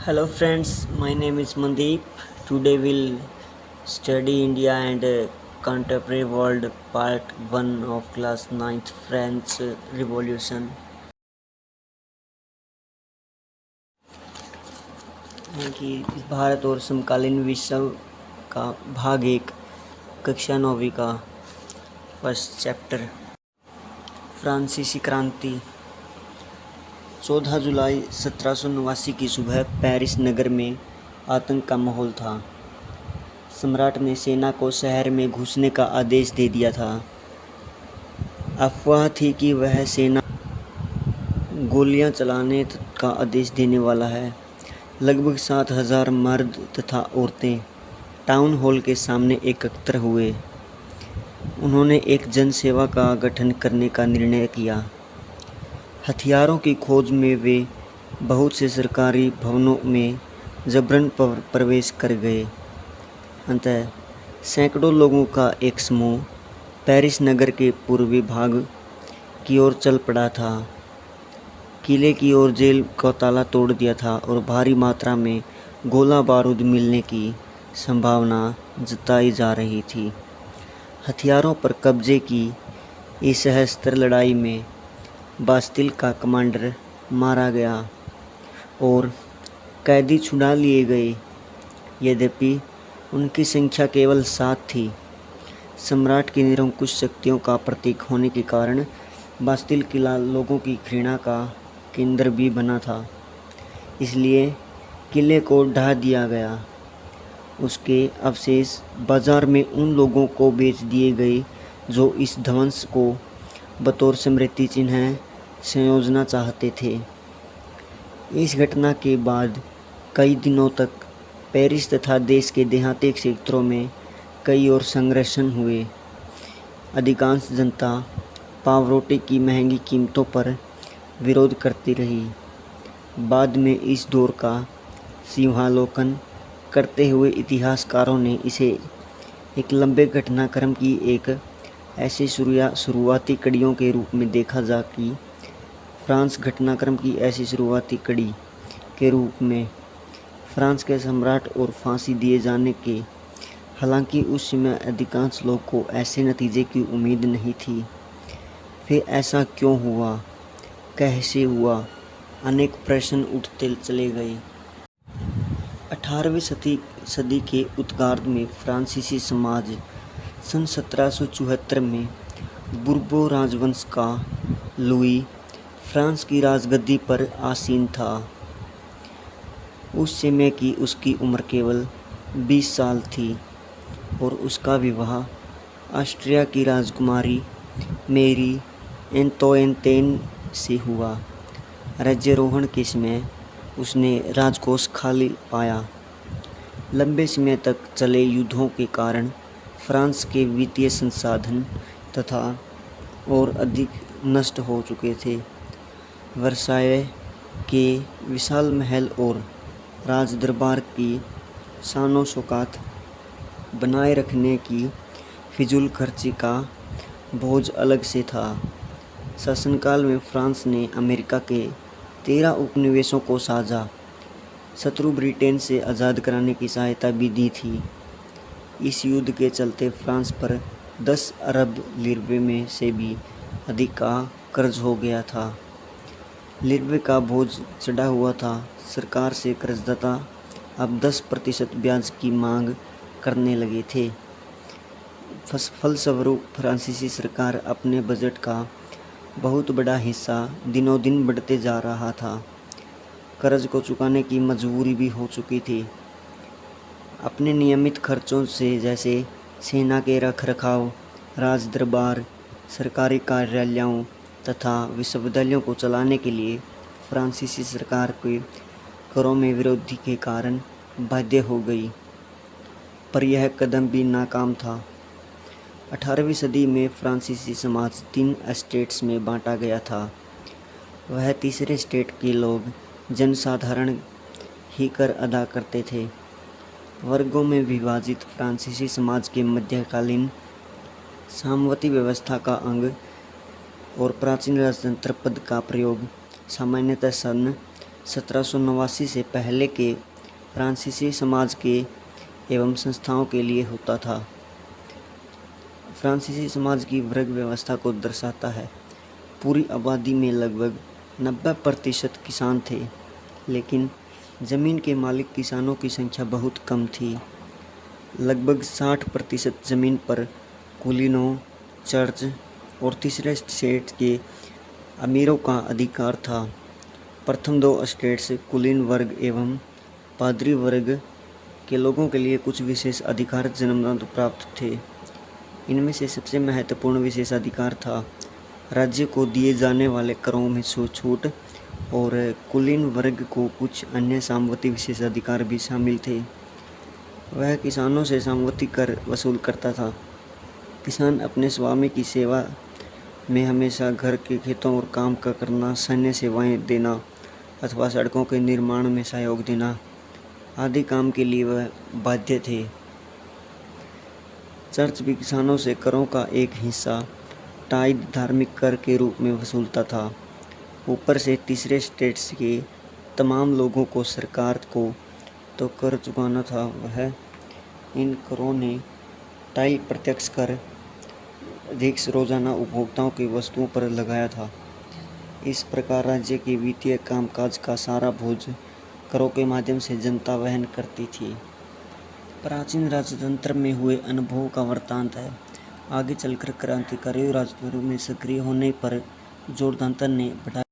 Hello friends, my name is Mandeep. Today we'll study India and Contemporary World Part 1 of Class 9th French Revolution. कि भारत और समकालीन विश्व का भाग 1 कक्षा 9वीं का फर्स्ट चैप्टर। फ्रांसीसी क्रांति। 14 जुलाई 1789 की सुबह पेरिस नगर में आतंक का माहौल था। सम्राट ने सेना को शहर में घुसने का आदेश दे दिया था। अफवाह थी कि वह सेना गोलियां चलाने का आदेश देने वाला है। लगभग 7,000 मर्द तथा औरतें टाउन हॉल के सामने एकत्र हुए। उन्होंने एक जनसेवा का गठन करने का निर्णय किया। हथियारों की खोज में वे बहुत से सरकारी भवनों में जबरन प्रवेश कर गए। अंततः सैकड़ों लोगों का एक समूह पेरिस नगर के पूर्वी भाग की ओर चल पड़ा था। किले की ओर जेल का ताला तोड़ दिया था और भारी मात्रा में गोला बारूद मिलने की संभावना जताई जा रही थी। हथियारों पर कब्जे की इस सशस्त्र लड़ाई में बास्तिल का कमांडर मारा गया और कैदी छुड़ा लिए गए। यद्यपि उनकी संख्या केवल 7 थी। सम्राट की निरंकुश शक्तियों का प्रतीक होने के कारण बास्तिल किला लोगों की घृणा का केंद्र भी बना था। इसलिए किले को ढा दिया गया। उसके अवशेष बाजार में उन लोगों को बेच दिए गए जो इस ध्वंस को बतौर स्मृति चिन्ह संयोजना चाहते थे। इस घटना के बाद कई दिनों तक पेरिस तथा देश के देहाती क्षेत्रों में कई और संघर्ष हुए। अधिकांश जनता पावरोटी की महंगी कीमतों पर विरोध करती रही। बाद में इस दौर का सिंहावलोकन करते हुए इतिहासकारों ने इसे एक लंबे घटनाक्रम की एक ऐसी शुरुआती कड़ियों के रूप में देखा जा कि फ्रांस घटनाक्रम की ऐसी शुरुआती कड़ी के रूप में फ्रांस के सम्राट और फांसी दिए जाने के। हालांकि उस समय अधिकांश लोग को ऐसे नतीजे की उम्मीद नहीं थी। फिर ऐसा क्यों हुआ, कैसे हुआ, अनेक प्रश्न उठते चले गए। 18वीं सदी के उत्तरार्ध में फ्रांसीसी समाज सन 1774 में बुर्बो राजवंश का लुई फ्रांस की राजगद्दी पर आसीन था। उस समय की उसकी उम्र केवल 20 साल थी और उसका विवाह ऑस्ट्रिया की राजकुमारी मेरी एंतोइनेट से हुआ। राज्यारोहण के समय उसने राजकोष खाली पाया। लंबे समय तक चले युद्धों के कारण फ्रांस के वित्तीय संसाधन तथा और अधिक नष्ट हो चुके थे। वर्साय के विशाल महल और राज दरबार की शानो शौकत बनाए रखने की फिजूल खर्ची का बोझ अलग से था। शासनकाल में फ्रांस ने अमेरिका के 13 उपनिवेशों को साझा शत्रु ब्रिटेन से आज़ाद कराने की सहायता भी दी थी। इस युद्ध के चलते फ्रांस पर 10 अरब लिरवे में से भी अधिक का कर्ज हो गया था। लिरवे का बोझ चढ़ा हुआ था। सरकार से कर्जदाता अब 10% ब्याज की मांग करने लगे थे। फलस्वरूप फ्रांसीसी सरकार अपने बजट का बहुत बड़ा हिस्सा दिनों दिन बढ़ते जा रहा था। कर्ज को चुकाने की मजबूरी भी हो चुकी थी। अपने नियमित खर्चों से जैसे सेना के रखरखाव, राज दरबार, सरकारी कार्यालयों तथा विश्वविद्यालयों को चलाने के लिए फ्रांसीसी सरकार के करों में विरोधी के कारण बाध्य हो गई, पर यह कदम भी नाकाम था। 18वीं सदी में फ्रांसीसी समाज 3 एस्टेट्स में बांटा गया था। वह तीसरे स्टेट के लोग जनसाधारण ही कर अदा करते थे। वर्गों में विभाजित फ्रांसीसी समाज के मध्यकालीन सामंती व्यवस्था का अंग और प्राचीन राजतंत्र पद का प्रयोग सामान्यतः सन 1789 से पहले के फ्रांसीसी समाज के एवं संस्थाओं के लिए होता था। फ्रांसीसी समाज की वर्ग व्यवस्था को दर्शाता है। पूरी आबादी में लगभग 90% किसान थे, लेकिन ज़मीन के मालिक किसानों की संख्या बहुत कम थी। लगभग 60% ज़मीन पर कुलीनों, चर्च और तीसरे स्टेट के अमीरों का अधिकार था। प्रथम 2 स्टेट्स कुलीन वर्ग एवं पादरी वर्ग के लोगों के लिए कुछ विशेष अधिकार जन्मजात प्राप्त थे। इनमें से सबसे महत्वपूर्ण विशेषाधिकार था राज्य को दिए जाने वाले करों में छूट, और कुलीन वर्ग को कुछ अन्य सामंती विशेषाधिकार भी शामिल थे। वह किसानों से सामंती कर वसूल करता था। किसान अपने स्वामी की सेवा में हमेशा घर के खेतों और काम का करना, सैन्य सेवाएं देना अथवा सड़कों के निर्माण में सहयोग देना आदि काम के लिए वह बाध्य थे। चर्च भी किसानों से करों का एक हिस्सा टाइड धार्मिक कर के रूप में वसूलता था। ऊपर से तीसरे स्टेट्स के तमाम लोगों को सरकार को तो कर चुकाना था। वह इन करों ने टाइल प्रत्यक्ष कर अधिक रोजाना उपभोक्ताओं की वस्तुओं पर लगाया था। इस प्रकार राज्य के वित्तीय कामकाज का सारा बोझ करों के माध्यम से जनता वहन करती थी। प्राचीन राजतंत्र में हुए अनुभव का वृत्तांत है। आगे चलकर क्रांतिकारी राजतंत्र में सक्रिय होने पर जॉर्दान ने बढ़ा